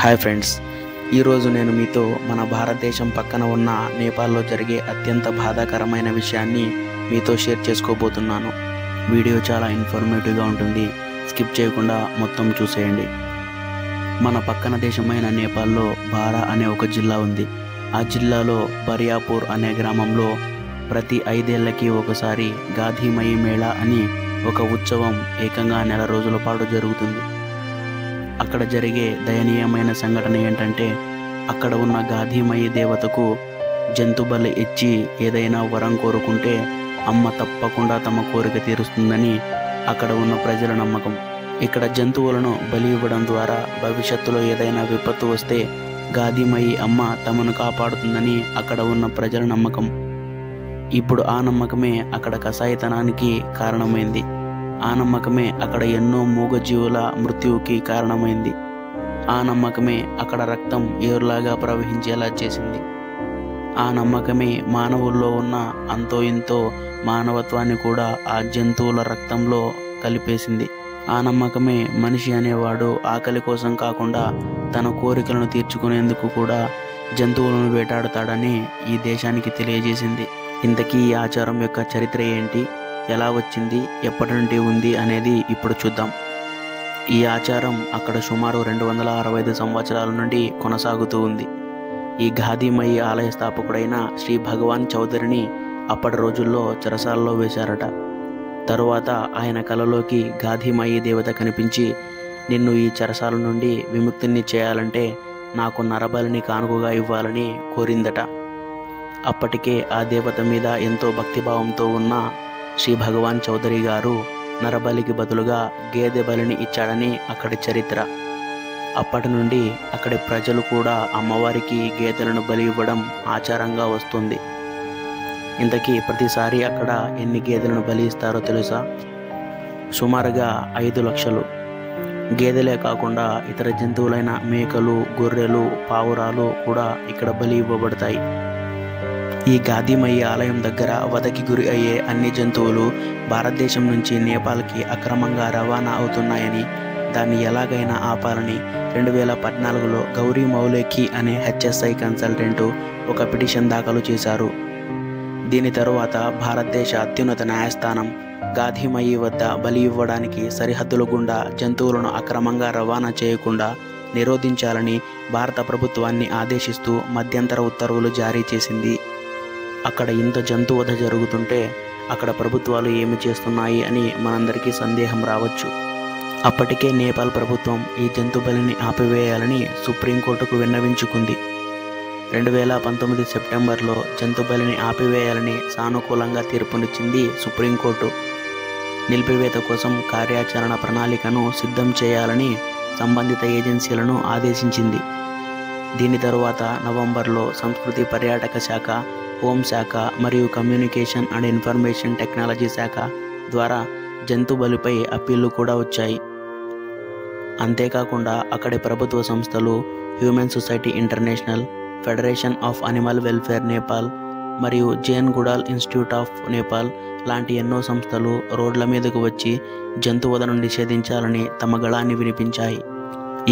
Hi friends, ఈరోజు నేను మీతో మన భారతదేశం పక్కన ఉన్న నేపాల్లో జరిగే అత్యంత బాధాకరమైన విషయాన్ని మీతో షేర్ చేసుకోబోతున్నాను. వీడియో చాలా ఇన్ఫర్మేటివ్గా ఉంటుంది. స్కిప్ చేయకుండా మొత్తం చూసేయండి. మన పక్కన దేశమైన నేపాల్లో బారా అనే ఒక జిల్లా ఉంది. ఆ జిల్లాలో బరియాపూర్ అనే గ్రామంలో ప్రతి 5 ఏళ్లకి ఒకసారి గాధీమయి మేళా అని ఒక ఉత్సవం ఏకంగా నెల రోజుల పాటు జరుగుతుంది. అక్కడ జరిగే దయనీయమైన సంఘటన ఏంటంటే, అక్కడ ఉన్న గాధీమయి దేవతకు జంతు బలి ఇచ్చి ఏదైనా వరం కోరుకుంటే అమ్మ తప్పకుండా తమ కోరిక తీరుస్తుందని అక్కడ ఉన్న ప్రజల నమ్మకం. ఇక్కడ జంతువులను బలి ఇవ్వడం ద్వారా భవిష్యత్తులో ఏదైనా విపత్తు వస్తే గాధీమయి అమ్మ తమను కాపాడుతుందని అక్కడ ఉన్న ప్రజల నమ్మకం. ఇప్పుడు ఆ నమ్మకమే అక్కడ కసాయితనానికి కారణమైంది. ఆ నమ్మకమే అక్కడ ఎన్నో మూగజీవుల మృత్యువుకి కారణమైంది. ఆ నమ్మకమే అక్కడ రక్తం ఏరులాగా ప్రవహించేలా చేసింది. ఆ నమ్మకమే మానవుల్లో ఉన్న అంతో ఇంతో మానవత్వాన్ని కూడా ఆ జంతువుల రక్తంలో కలిపేసింది. ఆ నమ్మకమే మనిషి అనేవాడు ఆకలి కోసం కాకుండా తన కోరికలను తీర్చుకునేందుకు కూడా జంతువులను వేటాడుతాడని ఈ దేశానికి తెలియజేసింది. ఇంతకీ ఈ ఆచారం యొక్క చరిత్ర ఏంటి, ఎలా వచ్చింది, ఎప్పటి నుండి ఉంది అనేది ఇప్పుడు చూద్దాం. ఈ ఆచారం అక్కడ సుమారు 265 సంవత్సరాల నుండి కొనసాగుతూ ఉంది. ఈ గాధీమయి ఆలయ స్థాపకుడైన శ్రీ భగవాన్ చౌదరిని అప్పటి రోజుల్లో చెరసాలలో వేశారట. తరువాత ఆయన కలలోకి గాధీమయి దేవత కనిపించి, నిన్ను ఈ చెరసాల నుండి విముక్తిని చేయాలంటే నాకు నరబలిని కానుకగా ఇవ్వాలని కోరిందట. అప్పటికే ఆ దేవత మీద ఎంతో భక్తిభావంతో ఉన్న శ్రీ భగవాన్ చౌదరి గారు నరబలికి బదులుగా గేదె బలిని ఇచ్చాడని అక్కడి చరిత్ర. అప్పటి నుండి అక్కడి ప్రజలు కూడా అమ్మవారికి గేదెలను బలి ఇవ్వడం ఆచారంగా వస్తుంది. ఇంతకీ ప్రతిసారి అక్కడ ఎన్ని గేదెలను బలి ఇస్తారో తెలుసా? సుమారుగా 5 లక్షలు. గేదెలే కాకుండా ఇతర జంతువులైన మేకలు, గొర్రెలు, పావురాలు కూడా ఇక్కడ బలి ఇవ్వబడతాయి. ఈ గాధీమయి ఆలయం దగ్గర వధకి గురి అయ్యే అన్ని జంతువులు భారతదేశం నుంచి నేపాల్కి అక్రమంగా రవాణా అవుతున్నాయని, దాన్ని ఎలాగైనా ఆపాలని 2014లో గౌరీ మౌలేకి అనే HSI కన్సల్టెంటు ఒక పిటిషన్ దాఖలు చేశారు. దీని తరువాత భారతదేశ అత్యున్నత న్యాయస్థానం గాధీమయి వద్ద బలి ఇవ్వడానికి సరిహద్దుల గుండా జంతువులను అక్రమంగా రవాణా చేయకుండా నిరోధించాలని భారత ప్రభుత్వాన్ని ఆదేశిస్తూ మధ్యంతర ఉత్తర్వులు జారీ చేసింది. అక్కడ ఇంత జంతువధ జరుగుతుంటే అక్కడ ప్రభుత్వాలు ఏమి చేస్తున్నాయి అని మనందరికీ సందేహం రావచ్చు. అప్పటికే నేపాల్ ప్రభుత్వం ఈ జంతు బలిని ఆపివేయాలని సుప్రీంకోర్టుకు విన్నవించుకుంది. 2019 సెప్టెంబర్లో జంతు బలిని ఆపివేయాలని సానుకూలంగా తీర్పునిచ్చింది సుప్రీంకోర్టు. నిలిపివేత కోసం కార్యాచరణ ప్రణాళికను సిద్ధం చేయాలని సంబంధిత ఏజెన్సీలను ఆదేశించింది. దీని తరువాత నవంబర్లో సంస్కృతి పర్యాటక శాఖ, హోంశాఖ మరియు కమ్యూనికేషన్ అండ్ ఇన్ఫర్మేషన్ టెక్నాలజీ శాఖ ద్వారా జంతు బలిపై అప్పీళ్లు కూడా వచ్చాయి. అంతేకాకుండా అక్కడి ప్రభుత్వ సంస్థలు human society international, federation of animal welfare Nepal మరియు జేన్ గుడాల్ ఇన్స్టిట్యూట్ ఆఫ్ నేపాల్ లాంటి ఎన్నో సంస్థలు రోడ్ల మీదకు వచ్చి జంతువధను నిషేధించాలని తమ గళాన్ని వినిపించాయి.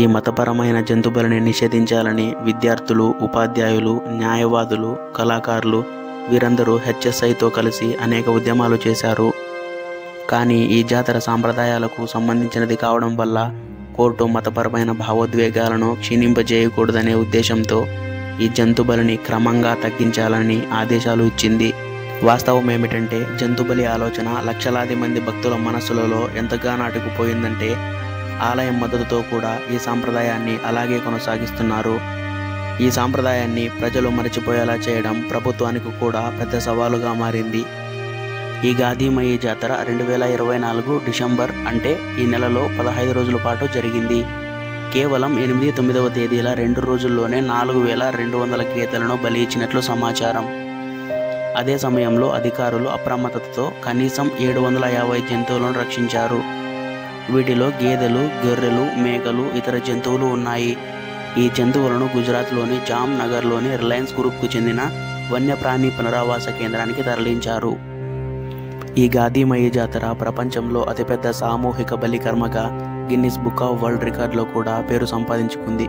ఈ మతపరమైన జంతుబలిని నిషేధించాలని విద్యార్థులు, ఉపాధ్యాయులు, న్యాయవాదులు, కళాకారులు వీరందరూ HSIతో కలిసి అనేక ఉద్యమాలు చేశారు. కానీ ఈ జాతర సాంప్రదాయాలకు సంబంధించినది కావడం వల్ల కోర్టు మతపరమైన భావోద్వేగాలను క్షీణింపజేయకూడదనే ఉద్దేశంతో ఈ జంతుబలిని క్రమంగా తగ్గించాలని ఆదేశాలు ఇచ్చింది. వాస్తవం ఏమిటంటే, జంతుబలి ఆలోచన లక్షలాది మంది భక్తుల మనస్సులలో ఎంతగా నాటుకుపోయిందంటే ఆలయం మద్దతుతో కూడా ఈ సాంప్రదాయాన్ని అలాగే కొనసాగిస్తున్నారు. ఈ సాంప్రదాయాన్ని ప్రజలు మరచిపోయేలా చేయడం ప్రభుత్వానికి కూడా పెద్ద సవాలుగా మారింది. ఈ గాధీమయి జాతర 2024 డిసెంబర్ అంటే ఈ నెలలో 15 రోజుల పాటు జరిగింది. కేవలం 8, 9వ తేదీల 2 రోజుల్లోనే 4200 గేదెలను బలి ఇచ్చినట్లు సమాచారం. అదే సమయంలో అధికారులు అప్రమత్తతతో కనీసం 750 జంతువులను రక్షించారు. వీటిలో గేదెలు, గొర్రెలు, మేకలు, ఇతర జంతువులు ఉన్నాయి. ఈ జంతువులను గుజరాత్లోని జామ్ నగర్లోని రిలయన్స్ గ్రూప్కు చెందిన వన్యప్రాణి పునరావాస కేంద్రానికి తరలించారు. ఈ గాధీమయి జాతర ప్రపంచంలో అతిపెద్ద సామూహిక బలి కర్మగా గిన్నిస్ బుక్ ఆఫ్ వరల్డ్ రికార్డులో కూడా పేరు సంపాదించుకుంది.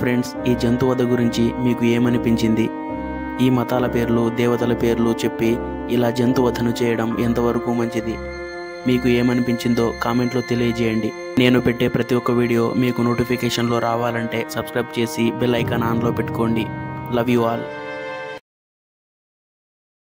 ఫ్రెండ్స్, ఈ జంతువధ గురించి మీకు ఏమనిపించింది? ఈ మతాల పేర్లు, దేవతల పేర్లు చెప్పి ఇలా జంతువధను చేయడం ఎంతవరకు మంచిది? మీకు ఏమనిపించిందో కామెంట్లో తెలియజేయండి. నేను పెట్టే ప్రతి ఒక్క వీడియో మీకు నోటిఫికేషన్లో రావాలంటే సబ్స్క్రైబ్ చేసి బెల్ ఐకాన్ ఆన్లో పెట్టుకోండి. Love you all.